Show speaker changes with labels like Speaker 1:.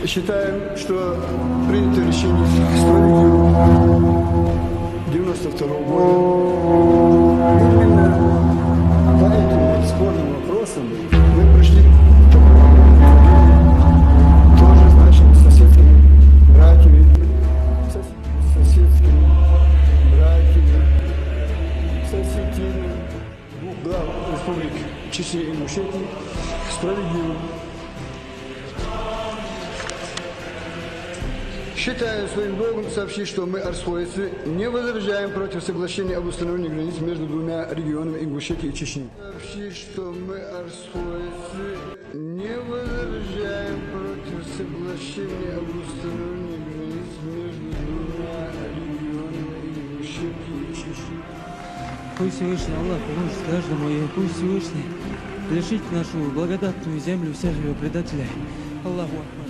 Speaker 1: Считаем, что принято решение справедливо 92 года. Именно по этим вот спорным вопросам мы пришли тоже, значит, с соседскими братьями, соседями двух глав республик Чечни и Ингушетии справедливо. Считаю своим долгом сообщить, что мы, арсхойцы, не возражаем против соглашения об установлении границ между двумя регионами Ингушетии и Чечни. Сообщить, что мы, арсхойцы, не возражаем против соглашения об установлении границ между двумя регионами Ингушетии и Чечни.
Speaker 2: Пусть Всевышний Аллах поможет каждому, и пусть Всевышний лишит нашу благодатную землю всякого предателя. Аллаху Акбар.